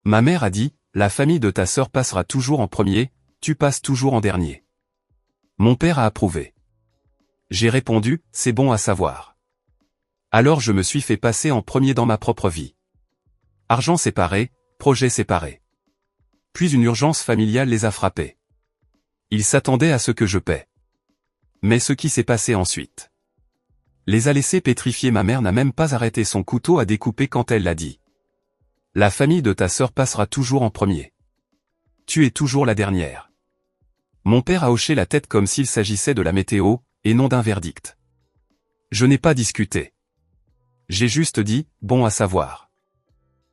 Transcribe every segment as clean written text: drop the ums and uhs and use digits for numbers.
Ma mère a dit, la famille de ta sœur passera toujours en premier, tu passes toujours en dernier. Mon père a approuvé. J'ai répondu, c'est bon à savoir. Alors je me suis fait passer en premier dans ma propre vie. Argent séparé, projet séparé. Puis une urgence familiale les a frappés. Ils s'attendaient à ce que je paie. Mais ce qui s'est passé ensuite les a laissés pétrifiés. Ma mère n'a même pas arrêté son couteau à découper quand elle l'a dit. La famille de ta sœur passera toujours en premier. Tu es toujours la dernière. Mon père a hoché la tête comme s'il s'agissait de la météo, et non d'un verdict. Je n'ai pas discuté. J'ai juste dit, bon à savoir.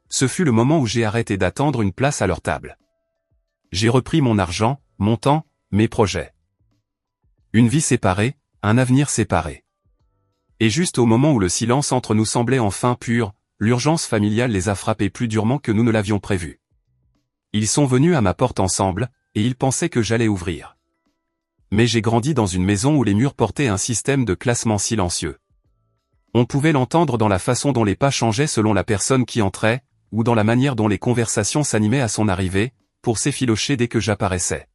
Ce fut le moment où j'ai arrêté d'attendre une place à leur table. J'ai repris mon argent, mon temps, mes projets. Une vie séparée, un avenir séparé. Et juste au moment où le silence entre nous semblait enfin pur, l'urgence familiale les a frappés plus durement que nous ne l'avions prévu. Ils sont venus à ma porte ensemble, et ils pensaient que j'allais ouvrir. Mais j'ai grandi dans une maison où les murs portaient un système de classement silencieux. On pouvait l'entendre dans la façon dont les pas changeaient selon la personne qui entrait, ou dans la manière dont les conversations s'animaient à son arrivée, pour s'effilocher dès que j'apparaissais.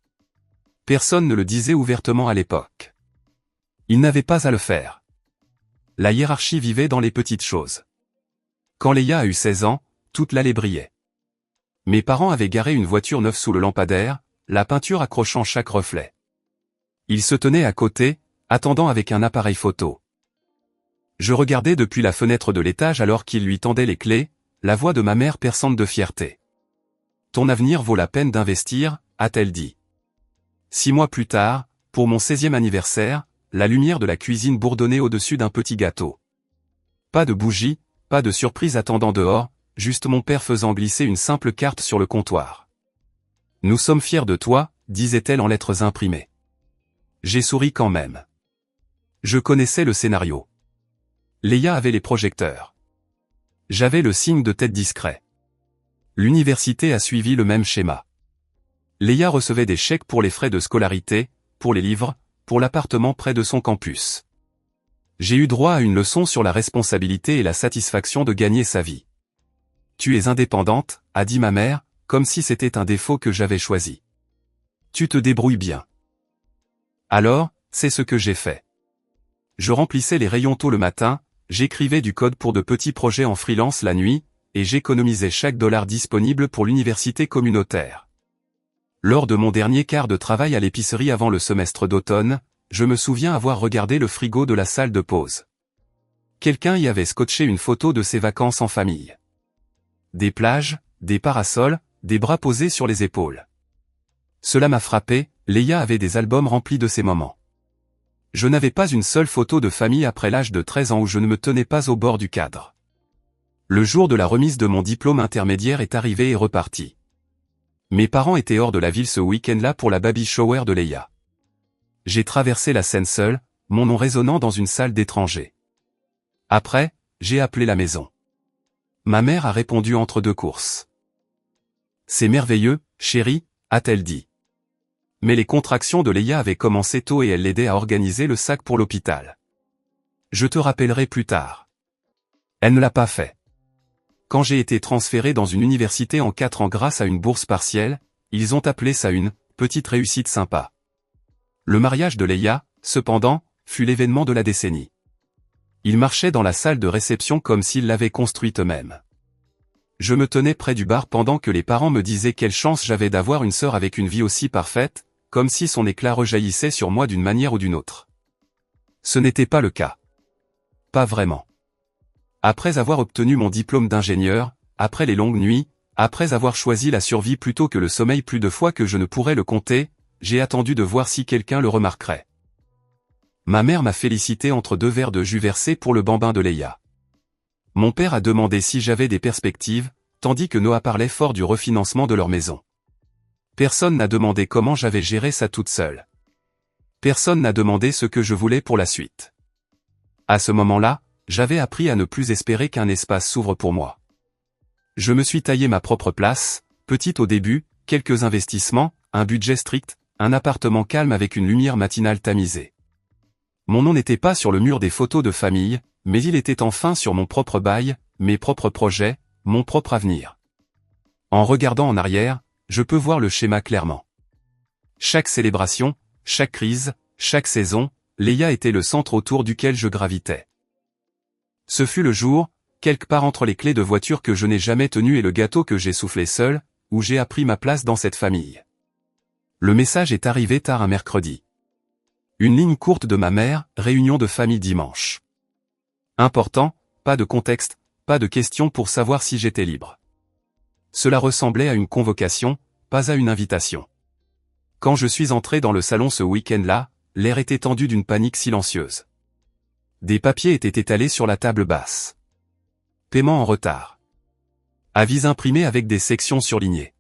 Personne ne le disait ouvertement à l'époque. Il n'avait pas à le faire. La hiérarchie vivait dans les petites choses. Quand Leia a eu 16 ans, toute l'allée brillait. Mes parents avaient garé une voiture neuve sous le lampadaire, la peinture accrochant chaque reflet. Ils se tenaient à côté, attendant avec un appareil photo. Je regardais depuis la fenêtre de l'étage alors qu'ils lui tendaient les clés, la voix de ma mère perçante de fierté. « Ton avenir vaut la peine d'investir », a-t-elle dit. 6 mois plus tard, pour mon 16e anniversaire, la lumière de la cuisine bourdonnait au-dessus d'un petit gâteau. Pas de bougie, pas de surprise attendant dehors, juste mon père faisant glisser une simple carte sur le comptoir. « Nous sommes fiers de toi », disait-elle en lettres imprimées. J'ai souri quand même. Je connaissais le scénario. Leia avait les projecteurs. J'avais le signe de tête discret. L'université a suivi le même schéma. Leia recevait des chèques pour les frais de scolarité, pour les livres, pour l'appartement près de son campus. J'ai eu droit à une leçon sur la responsabilité et la satisfaction de gagner sa vie. « Tu es indépendante », a dit ma mère, comme si c'était un défaut que j'avais choisi. « Tu te débrouilles bien. » Alors, c'est ce que j'ai fait. Je remplissais les rayons tôt le matin, j'écrivais du code pour de petits projets en freelance la nuit, et j'économisais chaque dollar disponible pour l'université communautaire. Lors de mon dernier quart de travail à l'épicerie avant le semestre d'automne, je me souviens avoir regardé le frigo de la salle de pause. Quelqu'un y avait scotché une photo de ses vacances en famille. Des plages, des parasols, des bras posés sur les épaules. Cela m'a frappé, Leia avait des albums remplis de ces moments. Je n'avais pas une seule photo de famille après l'âge de 13 ans où je ne me tenais pas au bord du cadre. Le jour de la remise de mon diplôme intermédiaire est arrivé et reparti. Mes parents étaient hors de la ville ce week-end-là pour la baby shower de Leia. J'ai traversé la scène seul, mon nom résonnant dans une salle d'étrangers. Après, j'ai appelé la maison. Ma mère a répondu entre deux courses. « C'est merveilleux, chérie », a-t-elle dit. Mais les contractions de Leia avaient commencé tôt et elle l'aidait à organiser le sac pour l'hôpital. Je te rappellerai plus tard. Elle ne l'a pas fait. Quand j'ai été transféré dans une université en 4 ans grâce à une bourse partielle, ils ont appelé ça une « petite réussite sympa ». Le mariage de Leia, cependant, fut l'événement de la décennie. Ils marchaient dans la salle de réception comme s'ils l'avaient construite eux-mêmes. Je me tenais près du bar pendant que les parents me disaient quelle chance j'avais d'avoir une sœur avec une vie aussi parfaite, comme si son éclat rejaillissait sur moi d'une manière ou d'une autre. Ce n'était pas le cas. Pas vraiment. Après avoir obtenu mon diplôme d'ingénieur, après les longues nuits, après avoir choisi la survie plutôt que le sommeil plus de fois que je ne pourrais le compter, j'ai attendu de voir si quelqu'un le remarquerait. Ma mère m'a félicité entre 2 verres de jus versés pour le bambin de Leia. Mon père a demandé si j'avais des perspectives, tandis que Noah parlait fort du refinancement de leur maison. Personne n'a demandé comment j'avais géré ça toute seule. Personne n'a demandé ce que je voulais pour la suite. À ce moment-là, j'avais appris à ne plus espérer qu'un espace s'ouvre pour moi. Je me suis taillé ma propre place, petite au début, quelques investissements, un budget strict, un appartement calme avec une lumière matinale tamisée. Mon nom n'était pas sur le mur des photos de famille, mais il était enfin sur mon propre bail, mes propres projets, mon propre avenir. En regardant en arrière, je peux voir le schéma clairement. Chaque célébration, chaque crise, chaque saison, Léa était le centre autour duquel je gravitais. Ce fut le jour, quelque part entre les clés de voiture que je n'ai jamais tenues et le gâteau que j'ai soufflé seul, où j'ai appris ma place dans cette famille. Le message est arrivé tard un mercredi. Une ligne courte de ma mère, réunion de famille dimanche. Important, pas de contexte, pas de question pour savoir si j'étais libre. Cela ressemblait à une convocation, pas à une invitation. Quand je suis entré dans le salon ce week-end-là, l'air était tendu d'une panique silencieuse. Des papiers étaient étalés sur la table basse. Paiement en retard. Avis imprimés avec des sections surlignées.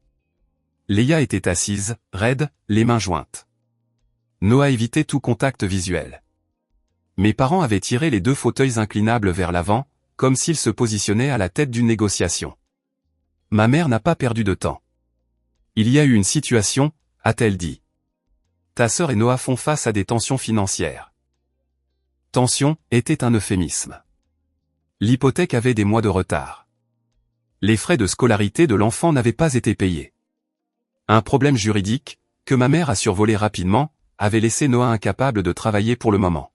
Léa était assise, raide, les mains jointes. Noah évitait tout contact visuel. Mes parents avaient tiré les 2 fauteuils inclinables vers l'avant, comme s'ils se positionnaient à la tête d'une négociation. Ma mère n'a pas perdu de temps. Il y a eu une situation, a-t-elle dit. Ta sœur et Noah font face à des tensions financières. Tension était un euphémisme. L'hypothèque avait des mois de retard. Les frais de scolarité de l'enfant n'avaient pas été payés. Un problème juridique, que ma mère a survolé rapidement, avait laissé Noah incapable de travailler pour le moment.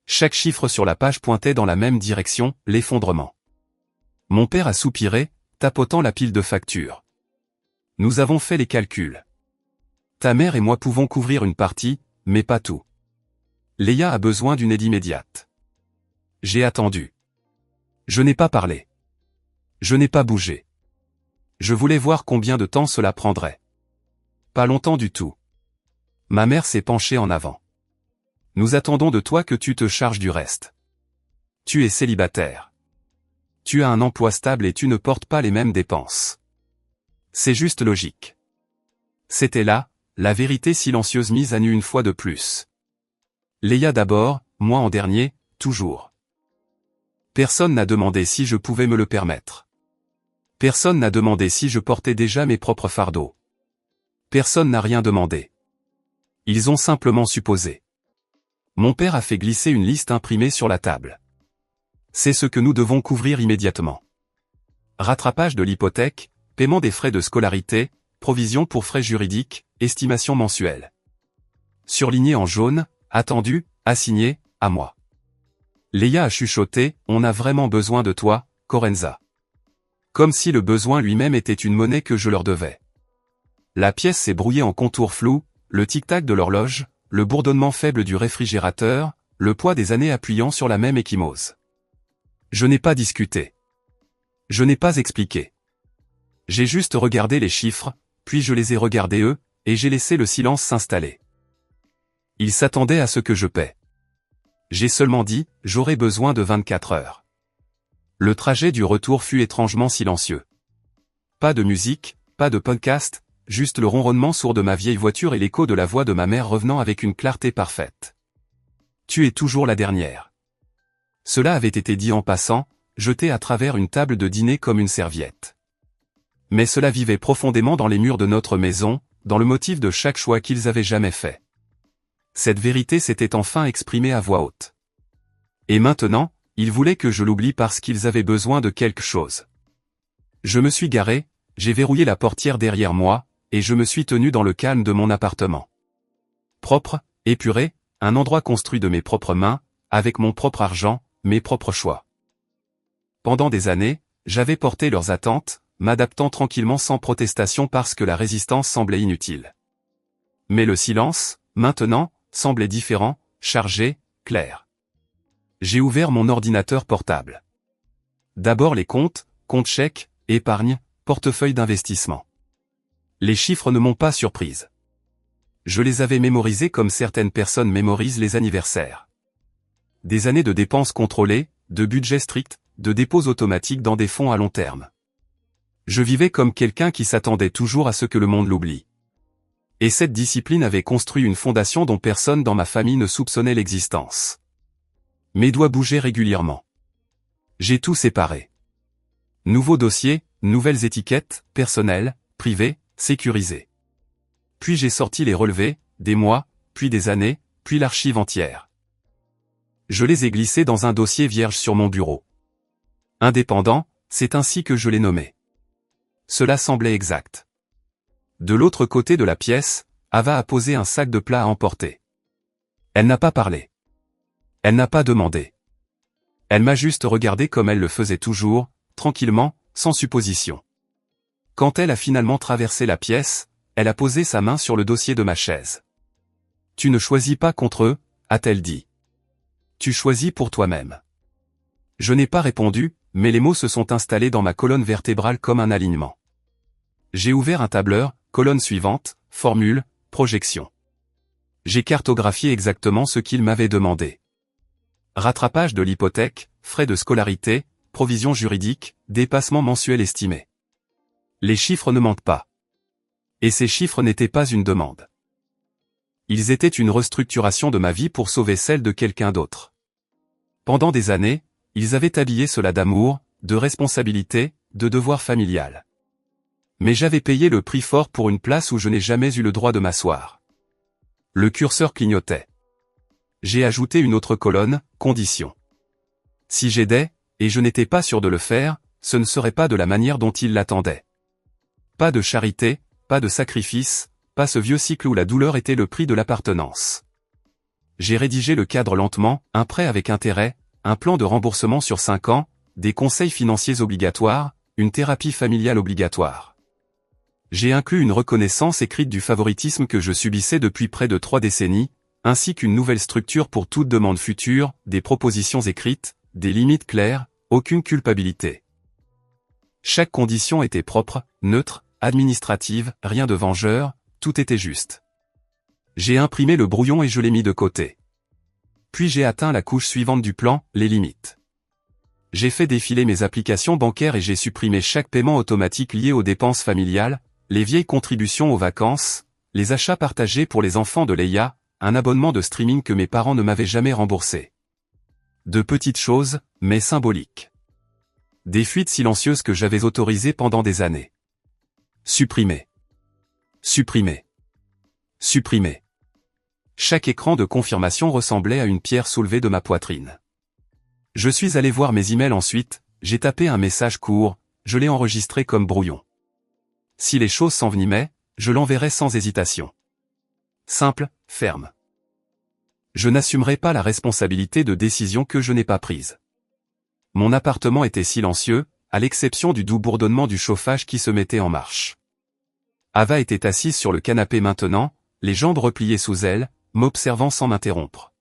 Chaque chiffre sur la page pointait dans la même direction, l'effondrement. Mon père a soupiré, tapotant la pile de factures. Nous avons fait les calculs. Ta mère et moi pouvons couvrir une partie, mais pas tout. Léa a besoin d'une aide immédiate. J'ai attendu. Je n'ai pas parlé. Je n'ai pas bougé. Je voulais voir combien de temps cela prendrait. Pas longtemps du tout. Ma mère s'est penchée en avant. Nous attendons de toi que tu te charges du reste. Tu es célibataire. Tu as un emploi stable et tu ne portes pas les mêmes dépenses. C'est juste logique. C'était là, la vérité silencieuse mise à nu une fois de plus. Léa d'abord, moi en dernier, toujours. Personne n'a demandé si je pouvais me le permettre. Personne n'a demandé si je portais déjà mes propres fardeaux. Personne n'a rien demandé. Ils ont simplement supposé. Mon père a fait glisser une liste imprimée sur la table. C'est ce que nous devons couvrir immédiatement. Rattrapage de l'hypothèque, paiement des frais de scolarité, provision pour frais juridiques, estimation mensuelle. Surligné en jaune, attendu, assigné, à moi. Léa a chuchoté, on a vraiment besoin de toi, Corenza. Comme si le besoin lui-même était une monnaie que je leur devais. La pièce s'est brouillée en contours flous, le tic-tac de l'horloge, le bourdonnement faible du réfrigérateur, le poids des années appuyant sur la même ecchymose. Je n'ai pas discuté. Je n'ai pas expliqué. J'ai juste regardé les chiffres, puis je les ai regardés eux, et j'ai laissé le silence s'installer. Ils s'attendaient à ce que je paie. J'ai seulement dit, j'aurai besoin de 24 heures. Le trajet du retour fut étrangement silencieux. Pas de musique, pas de podcast, juste le ronronnement sourd de ma vieille voiture et l'écho de la voix de ma mère revenant avec une clarté parfaite. Tu es toujours la dernière. Cela avait été dit en passant, jeté à travers une table de dîner comme une serviette. Mais cela vivait profondément dans les murs de notre maison, dans le motif de chaque choix qu'ils avaient jamais fait. Cette vérité s'était enfin exprimée à voix haute. Et maintenant, ils voulaient que je l'oublie parce qu'ils avaient besoin de quelque chose. Je me suis garé, j'ai verrouillé la portière derrière moi, et je me suis tenu dans le calme de mon appartement. Propre, épuré, un endroit construit de mes propres mains, avec mon propre argent, mes propres choix. Pendant des années, j'avais porté leurs attentes, m'adaptant tranquillement sans protestation parce que la résistance semblait inutile. Mais le silence, maintenant, semblait différent, chargé, clair. J'ai ouvert mon ordinateur portable. D'abord les comptes chèques, épargne, portefeuille d'investissement. Les chiffres ne m'ont pas surprise. Je les avais mémorisés comme certaines personnes mémorisent les anniversaires. Des années de dépenses contrôlées, de budget strict, de dépôts automatiques dans des fonds à long terme. Je vivais comme quelqu'un qui s'attendait toujours à ce que le monde l'oublie. Et cette discipline avait construit une fondation dont personne dans ma famille ne soupçonnait l'existence. Mes doigts bougeaient régulièrement. J'ai tout séparé. Nouveaux dossiers, nouvelles étiquettes, personnelles, privées, sécurisées. Puis j'ai sorti les relevés, des mois, puis des années, puis l'archive entière. Je les ai glissés dans un dossier vierge sur mon bureau. Indépendant, c'est ainsi que je l'ai nommé. Cela semblait exact. De l'autre côté de la pièce, Ava a posé un sac de plats à emporter. Elle n'a pas parlé. Elle n'a pas demandé. Elle m'a juste regardé comme elle le faisait toujours, tranquillement, sans supposition. Quand elle a finalement traversé la pièce, elle a posé sa main sur le dossier de ma chaise. « Tu ne choisis pas contre eux », a-t-elle dit. « Tu choisis pour toi-même. » Je n'ai pas répondu, mais les mots se sont installés dans ma colonne vertébrale comme un alignement. J'ai ouvert un tableur, colonne suivante, formule, projection. J'ai cartographié exactement ce qu'il m'avait demandé. Rattrapage de l'hypothèque, frais de scolarité, provision juridique, dépassement mensuel estimé. Les chiffres ne mentent pas. Et ces chiffres n'étaient pas une demande. Ils étaient une restructuration de ma vie pour sauver celle de quelqu'un d'autre. Pendant des années, ils avaient habillé cela d'amour, de responsabilité, de devoir familial. Mais j'avais payé le prix fort pour une place où je n'ai jamais eu le droit de m'asseoir. Le curseur clignotait. J'ai ajouté une autre colonne, condition. Si j'aidais, et je n'étais pas sûr de le faire, ce ne serait pas de la manière dont il l'attendait. Pas de charité, pas de sacrifice, pas ce vieux cycle où la douleur était le prix de l'appartenance. J'ai rédigé le cadre lentement, un prêt avec intérêt, un plan de remboursement sur 5 ans, des conseils financiers obligatoires, une thérapie familiale obligatoire. J'ai inclus une reconnaissance écrite du favoritisme que je subissais depuis près de 3 décennies, ainsi qu'une nouvelle structure pour toute demande future, des propositions écrites, des limites claires, aucune culpabilité. Chaque condition était propre, neutre, administrative, rien de vengeur, tout était juste. J'ai imprimé le brouillon et je l'ai mis de côté. Puis j'ai atteint la couche suivante du plan, les limites. J'ai fait défiler mes applications bancaires et j'ai supprimé chaque paiement automatique lié aux dépenses familiales, les vieilles contributions aux vacances, les achats partagés pour les enfants de Leia, un abonnement de streaming que mes parents ne m'avaient jamais remboursé. De petites choses, mais symboliques. Des fuites silencieuses que j'avais autorisées pendant des années. Supprimer. Supprimer. Supprimer. Chaque écran de confirmation ressemblait à une pierre soulevée de ma poitrine. Je suis allé voir mes emails ensuite, j'ai tapé un message court, je l'ai enregistré comme brouillon. Si les choses s'envenimaient, je l'enverrais sans hésitation. Simple, ferme. Je n'assumerai pas la responsabilité de décisions que je n'ai pas prises. Mon appartement était silencieux, à l'exception du doux bourdonnement du chauffage qui se mettait en marche. Ava était assise sur le canapé maintenant, les jambes repliées sous elle, m'observant sans m'interrompre.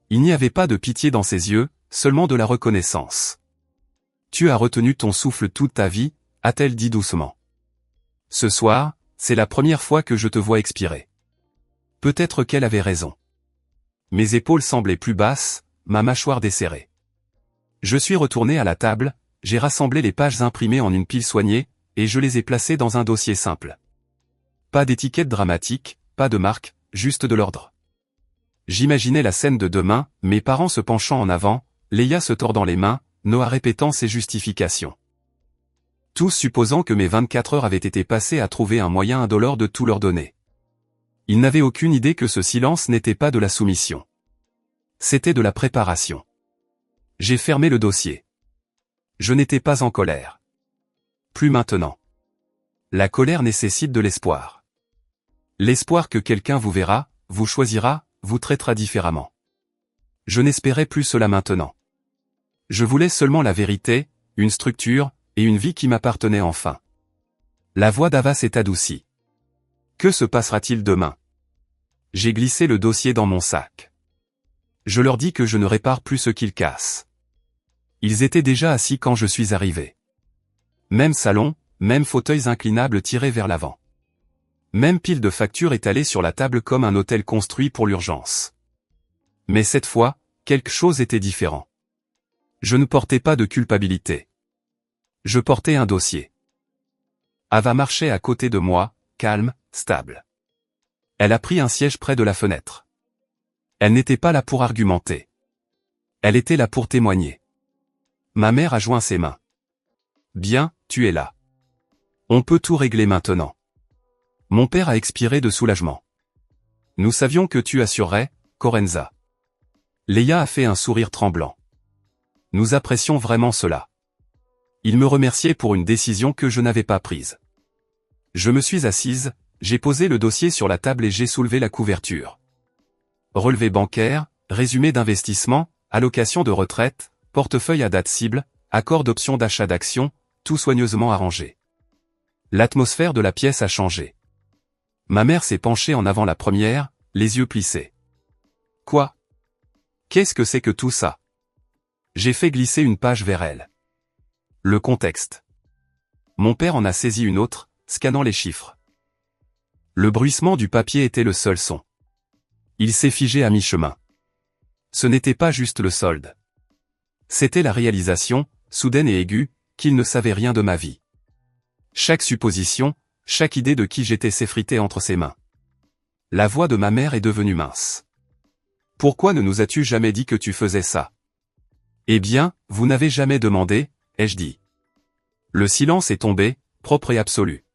Il n'y avait pas de pitié dans ses yeux, seulement de la reconnaissance. « Tu as retenu ton souffle toute ta vie », a-t-elle dit doucement. « Ce soir, c'est la première fois que je te vois expirer. » Peut-être qu'elle avait raison. Mes épaules semblaient plus basses, ma mâchoire desserrée. Je suis retourné à la table, j'ai rassemblé les pages imprimées en une pile soignée, et je les ai placées dans un dossier simple. Pas d'étiquette dramatique, pas de marque, juste de l'ordre. J'imaginais la scène de demain, mes parents se penchant en avant, Leia se tordant les mains, Noah répétant ses justifications. Tous supposant que mes 24 heures avaient été passées à trouver un moyen indolore de tout leur donner. Ils n'avaient aucune idée que ce silence n'était pas de la soumission. C'était de la préparation. J'ai fermé le dossier. Je n'étais pas en colère. Plus maintenant. La colère nécessite de l'espoir. L'espoir que quelqu'un vous verra, vous choisira, vous traitera différemment. Je n'espérais plus cela maintenant. Je voulais seulement la vérité, une structure, et une vie qui m'appartenait enfin. La voix d'Ava s'est adoucie. Que se passera-t-il demain? J'ai glissé le dossier dans mon sac. Je leur dis que je ne répare plus ce qu'ils cassent. Ils étaient déjà assis quand je suis arrivé. Même salon, même fauteuils inclinables tirés vers l'avant. Même pile de factures étalées sur la table comme un hôtel construit pour l'urgence. Mais cette fois, quelque chose était différent. Je ne portais pas de culpabilité. Je portais un dossier. Ava marchait à côté de moi, calme, stable. Elle a pris un siège près de la fenêtre. Elle n'était pas là pour argumenter. Elle était là pour témoigner. Ma mère a joint ses mains. Bien, tu es là. On peut tout régler maintenant. Mon père a expiré de soulagement. Nous savions que tu assurerais, Corenza. Leia a fait un sourire tremblant. Nous apprécions vraiment cela. Ils me remerciaient pour une décision que je n'avais pas prise. Je me suis assise, j'ai posé le dossier sur la table et j'ai soulevé la couverture. Relevé bancaire, résumé d'investissement, allocation de retraite, portefeuille à date cible, accord d'option d'achat d'actions, tout soigneusement arrangé. L'atmosphère de la pièce a changé. Ma mère s'est penchée en avant la première, les yeux plissés. Quoi? Qu'est-ce que c'est que tout ça? J'ai fait glisser une page vers elle. Le contexte. Mon père en a saisi une autre, scannant les chiffres. Le bruissement du papier était le seul son. Il s'est figé à mi-chemin. Ce n'était pas juste le solde. C'était la réalisation, soudaine et aiguë, qu'il ne savait rien de ma vie. Chaque supposition, chaque idée de qui j'étais s'effritait entre ses mains. La voix de ma mère est devenue mince. Pourquoi ne nous as-tu jamais dit que tu faisais ça? Eh bien, vous n'avez jamais demandé, ai-je dit. Le silence est tombé, propre et absolu.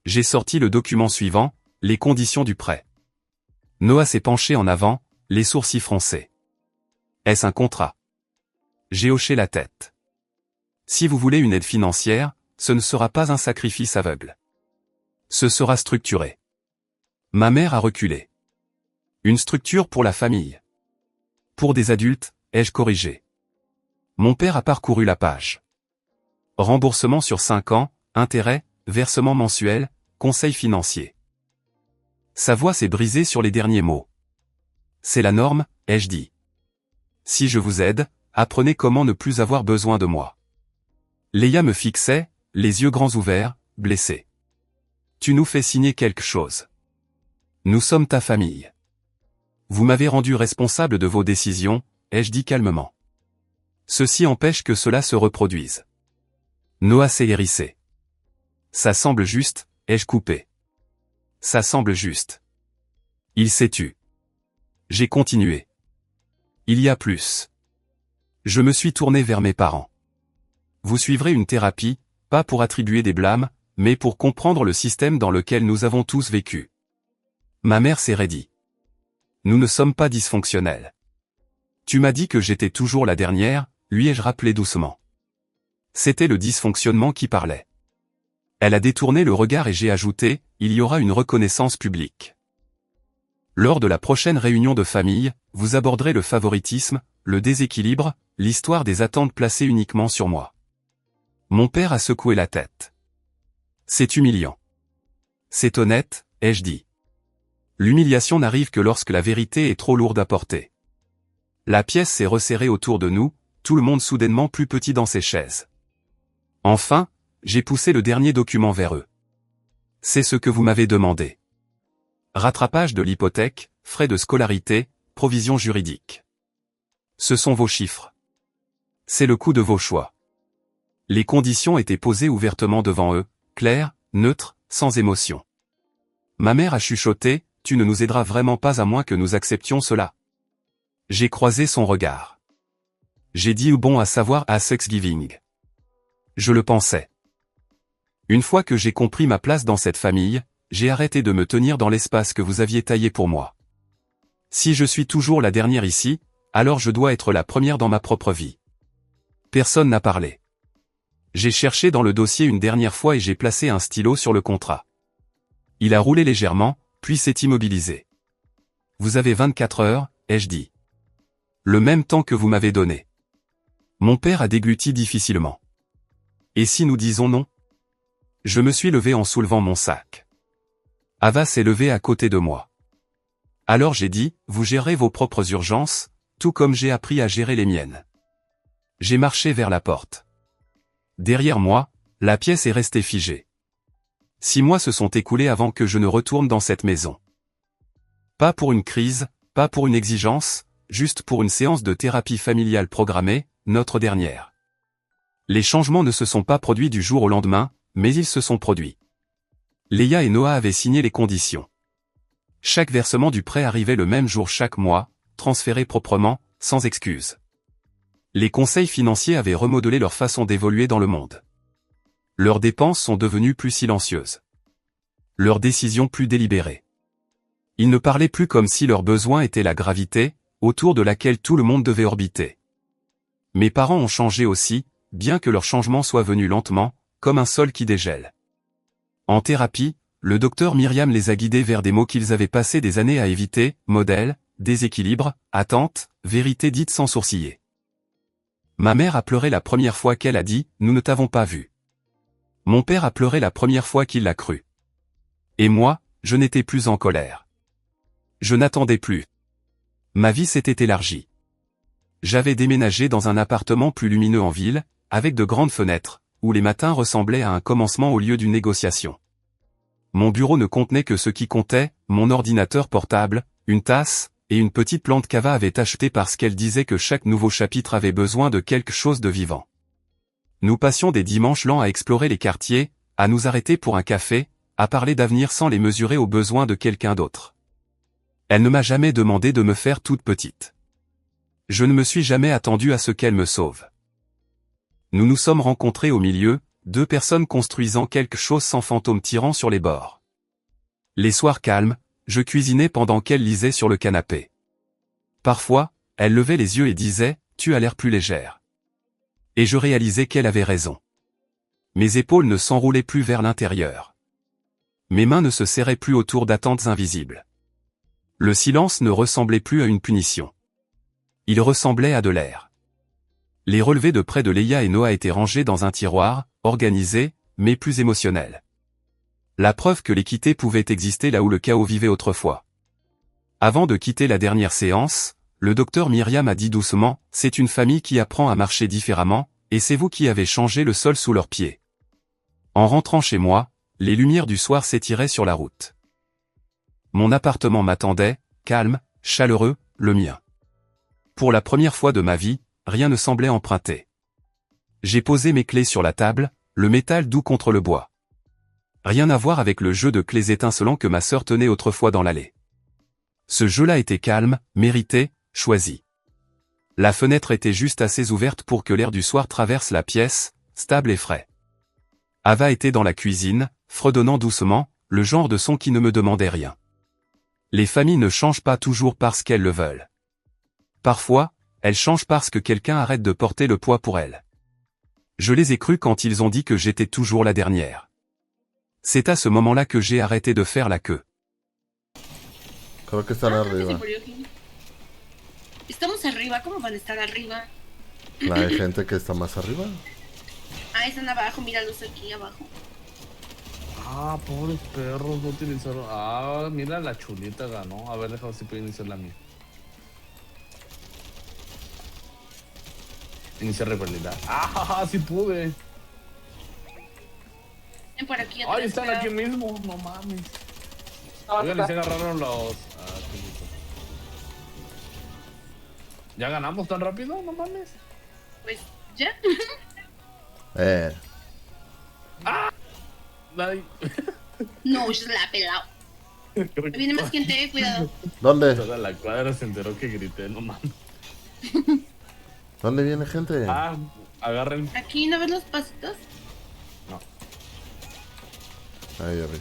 J'ai sorti le document suivant, les conditions du prêt. Noah s'est penché en avant, les sourcils froncés. Est-ce un contrat? J'ai hoché la tête. Si vous voulez une aide financière, ce ne sera pas un sacrifice aveugle. Ce sera structuré. Ma mère a reculé. Une structure pour la famille. Pour des adultes, ai-je corrigé. Mon père a parcouru la page. Remboursement sur 5 ans, intérêt, versement mensuel, conseil financier. Sa voix s'est brisée sur les derniers mots. C'est la norme, ai-je dit. Si je vous aide, apprenez comment ne plus avoir besoin de moi. Léa me fixait, les yeux grands ouverts, blessée. Tu nous fais signer quelque chose. Nous sommes ta famille. Vous m'avez rendu responsable de vos décisions, ai-je dit calmement. Ceci empêche que cela se reproduise. Noah s'est hérissé. Ça semble juste, ai-je coupé. Ça semble juste. Il s'est tu. J'ai continué. Il y a plus. Je me suis tourné vers mes parents. Vous suivrez une thérapie, pas pour attribuer des blâmes, mais pour comprendre le système dans lequel nous avons tous vécu. Ma mère s'est raidie. Nous ne sommes pas dysfonctionnels. Tu m'as dit que j'étais toujours la dernière, lui ai-je rappelé doucement. C'était le dysfonctionnement qui parlait. Elle a détourné le regard et j'ai ajouté, il y aura une reconnaissance publique. Lors de la prochaine réunion de famille, vous aborderez le favoritisme, le déséquilibre, l'histoire des attentes placées uniquement sur moi. Mon père a secoué la tête. C'est humiliant. C'est honnête, ai-je dit. L'humiliation n'arrive que lorsque la vérité est trop lourde à porter. La pièce s'est resserrée autour de nous, tout le monde soudainement plus petit dans ses chaises. Enfin, j'ai poussé le dernier document vers eux. C'est ce que vous m'avez demandé. Rattrapage de l'hypothèque, frais de scolarité, provision juridique. Ce sont vos chiffres. C'est le coût de vos choix. Les conditions étaient posées ouvertement devant eux, claires, neutres, sans émotion. Ma mère a chuchoté, tu ne nous aideras vraiment pas à moins que nous acceptions cela. J'ai croisé son regard. J'ai dit bon à savoir à Thanksgiving. Je le pensais. Une fois que j'ai compris ma place dans cette famille, j'ai arrêté de me tenir dans l'espace que vous aviez taillé pour moi. Si je suis toujours la dernière ici, alors je dois être la première dans ma propre vie. Personne n'a parlé. J'ai cherché dans le dossier une dernière fois et j'ai placé un stylo sur le contrat. Il a roulé légèrement, puis s'est immobilisé. Vous avez 24 heures, ai-je dit. Le même temps que vous m'avez donné. Mon père a dégluti difficilement. Et si nous disons non? Je me suis levé en soulevant mon sac. Ava s'est levée à côté de moi. Alors j'ai dit, vous gérez vos propres urgences, tout comme j'ai appris à gérer les miennes. J'ai marché vers la porte. Derrière moi, la pièce est restée figée. 6 mois se sont écoulés avant que je ne retourne dans cette maison. Pas pour une crise, pas pour une exigence, juste pour une séance de thérapie familiale programmée, notre dernière. Les changements ne se sont pas produits du jour au lendemain, mais ils se sont produits. Léa et Noah avaient signé les conditions. Chaque versement du prêt arrivait le même jour chaque mois, transféré proprement, sans excuse. Les conseils financiers avaient remodelé leur façon d'évoluer dans le monde. Leurs dépenses sont devenues plus silencieuses. Leurs décisions plus délibérées. Ils ne parlaient plus comme si leur besoin était la gravité, autour de laquelle tout le monde devait orbiter. Mes parents ont changé aussi, bien que leur changement soit venu lentement, comme un sol qui dégèle. En thérapie, le docteur Myriam les a guidés vers des mots qu'ils avaient passé des années à éviter: modèle, déséquilibre, attente, vérité dite sans sourciller. Ma mère a pleuré la première fois qu'elle a dit « Nous ne t'avons pas vu ». Mon père a pleuré la première fois qu'il l'a cru. Et moi, je n'étais plus en colère. Je n'attendais plus. Ma vie s'était élargie. J'avais déménagé dans un appartement plus lumineux en ville, avec de grandes fenêtres, où les matins ressemblaient à un commencement au lieu d'une négociation. Mon bureau ne contenait que ce qui comptait, mon ordinateur portable, une tasse, et une petite plante qu'Ava avait achetée parce qu'elle disait que chaque nouveau chapitre avait besoin de quelque chose de vivant. Nous passions des dimanches lents à explorer les quartiers, à nous arrêter pour un café, à parler d'avenir sans les mesurer aux besoins de quelqu'un d'autre. Elle ne m'a jamais demandé de me faire toute petite. Je ne me suis jamais attendu à ce qu'elle me sauve. Nous nous sommes rencontrés au milieu, deux personnes construisant quelque chose sans fantôme tirant sur les bords. Les soirs calmes, je cuisinais pendant qu'elle lisait sur le canapé. Parfois, elle levait les yeux et disait « Tu as l'air plus légère ». Et je réalisais qu'elle avait raison. Mes épaules ne s'enroulaient plus vers l'intérieur. Mes mains ne se serraient plus autour d'attentes invisibles. Le silence ne ressemblait plus à une punition. Il ressemblait à de l'air. Les relevés de près de Leia et Noah étaient rangés dans un tiroir, organisés, mais plus émotionnels. La preuve que l'équité pouvait exister là où le chaos vivait autrefois. Avant de quitter la dernière séance, le docteur Myriam a dit doucement « C'est une famille qui apprend à marcher différemment, et c'est vous qui avez changé le sol sous leurs pieds. » En rentrant chez moi, les lumières du soir s'étiraient sur la route. Mon appartement m'attendait, calme, chaleureux, le mien. Pour la première fois de ma vie, rien ne semblait emprunté. J'ai posé mes clés sur la table, le métal doux contre le bois. Rien à voir avec le jeu de clés étincelants que ma sœur tenait autrefois dans l'allée. Ce jeu-là était calme, mérité, choisi. La fenêtre était juste assez ouverte pour que l'air du soir traverse la pièce, stable et frais. Ava était dans la cuisine, fredonnant doucement, le genre de son qui ne me demandait rien. Les familles ne changent pas toujours parce qu'elles le veulent. Parfois, elles changent parce que quelqu'un arrête de porter le poids pour elles. Je les ai crus quand ils ont dit que j'étais toujours la dernière. C'est à ce moment-là que j'ai arrêté de faire la queue. Creo que están arriba. Estamos arriba, ¿cómo van a estar arriba? Hay gente que está más arriba. Ah, están abajo, míralos aquí abajo. Ah, pobres perros, no utilizaron. Ah, mira, la chulita ganó. A ver, déjame ver si puedo iniciar la mía. Iniciar rivalidad. Ah, sí pude. Ven por aquí atrás. Ay, están aquí mismo, no mames. Oigan, y se agarraron los. Ah, qué lindo. ¿Ya ganamos tan rápido? No mames. Pues ya. Ay. No, se la ha pelado. Viene más gente, cuidado. ¿Dónde? Toda la cuadra se enteró que grité, no mames. ¿Dónde viene gente? Ah, agarren. Aquí, ¿no ves los pasitos? No. Ahí ya vi.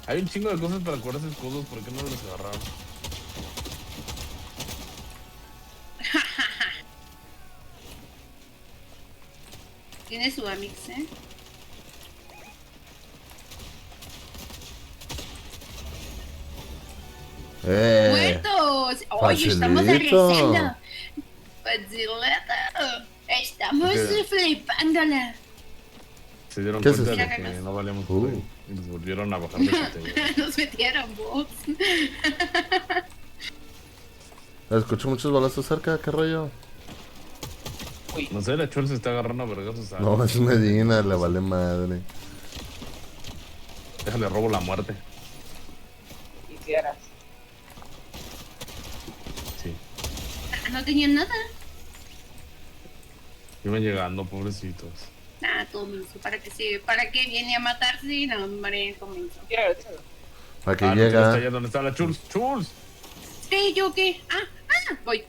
Hay un chingo de cosas para curarse escudos, ¿por qué no los agarraron? Tiene su amix, ¿eh? ¡Muertos! ¡Oye, estamos regresando! ¡Facilito! Estamos flipándola. Se dieron ¿Qué es cuenta eso? de que no valíamos y nos volvieron a bajar de categoría. Nos metieron bots. Escucho muchos balazos cerca, ¿qué rollo? No sé, la Chol se está agarrando a vergazos a... No, es Medina, le vale madre. Déjale, robo la muerte. Quisieras. Sí. No tenían nada. Iban llegando, pobrecitos. Ah, todo menso. ¿Para qué viene a matarse? No, hombre, comienzo. ¿Para que Ah, no, llega? está allá donde está la Chuls. ¡Chuls! Sí, ¿yo qué? Voy.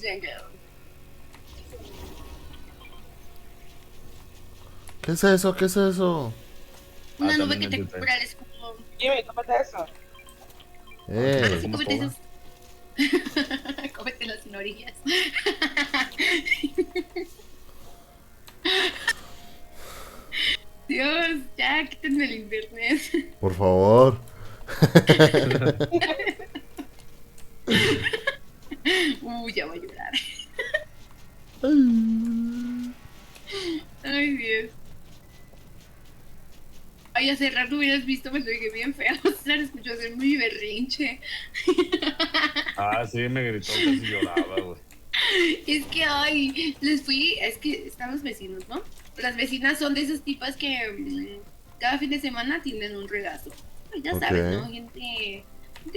Venga. ¿Qué es eso? ¿Qué es eso? Una nube también que te necesité. cubra el escudo. Jimmy, tómate eso. Sí, ¿Cómo cúbrete toma? esos. Cómetelo sin orillas. Dios, ya quítenme el internet. Por favor. Ya voy a llorar. Ay, Dios. Ay, hace rato hubieras visto, me lo dije bien feo. Se la escuchó hacer muy berrinche. Ah, sí, me gritó, casi lloraba, güey. Es que, ay, es que están los vecinos, ¿no? Las vecinas son de esas tipas que cada fin de semana tienen un regazo. Pues ya Ok. sabes, ¿no? Gente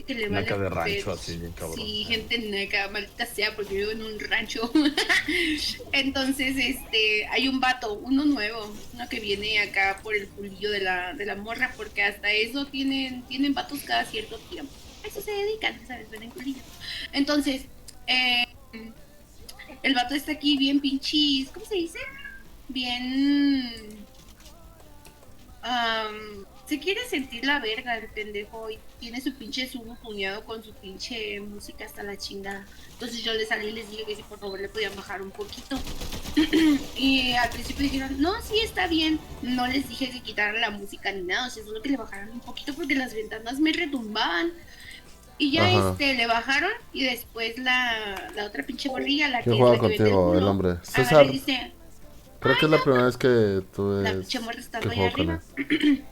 que le vale. Naca de rancho, pedo. así, bien cabrón. Sí, gente naca, maldita sea, porque vivo en un rancho. Entonces, hay un vato, uno nuevo, uno que viene acá por el culillo de la morra, porque hasta eso tienen vatos cada cierto tiempo. A eso se dedican, ¿sabes? Venden culillo. Entonces, el vato está aquí bien pinchis, ¿cómo se dice? Bien... se quiere sentir la verga el pendejo y tiene su pinche sumo cuñado con su pinche música hasta la chingada. Entonces yo le salí y les dije que si por favor le podían bajar un poquito. Y al principio dijeron, no, sí está bien. No les dije que quitaran la música ni nada, o sea, solo que le bajaran un poquito porque las ventanas me retumbaban. Y ya Ajá. le bajaron y después la otra pinche gorrilla, la que ¿Quién es juega la que vende contigo, el culo, hombre? agarra César. y dice, Creo que es la primera vez que tú la ves pinche morra que estando ahí juego con arriba. él.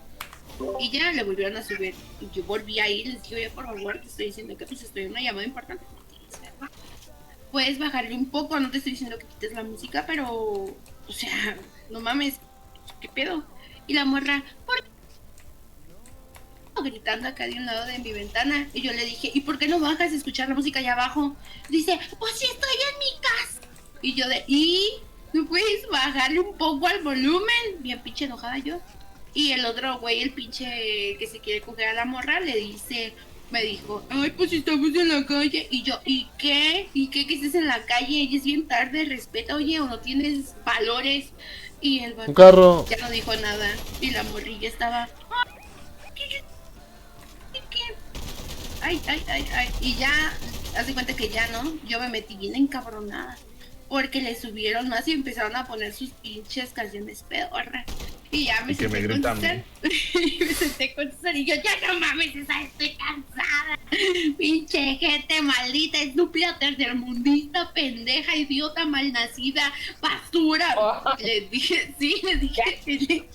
Y ya le volvieron a subir. Y yo volví a ir, les dije, oye, por favor, te estoy diciendo que pues estoy en una llamada importante. Puedes bajarle un poco, no te estoy diciendo que quites la música, pero, o sea, no mames, ¿qué pedo? Y la morra, ¿por qué? Gritando acá de un lado de mi ventana. Y yo le dije, ¿y por qué no bajas a escuchar la música allá abajo? Dice, pues si estoy en mi casa. Y yo ¿y? ¿No puedes bajarle un poco al volumen? Bien pinche enojada yo. Y el otro güey, el pinche que se quiere coger a la morra, me dijo, ay, pues estamos en la calle. Y yo, ¿y qué? ¿Y qué que estés en la calle? Y es bien tarde, respeta, oye, o no tienes valores. Y el vato Un carro. ya no dijo nada. Y la morrilla estaba, ay, ay. Y ya, haz de cuenta que ya no, yo me metí bien encabronada. Porque le subieron más y empezaron a poner sus pinches canciones pedorras. Y ya me Y que me senté con gritan, César. Y me senté con César y yo, ya no mames, César, estoy cansada. Pinche gente maldita, estúpida, tercermundista, pendeja, idiota, malnacida, basura. Le dije, sí, le dije.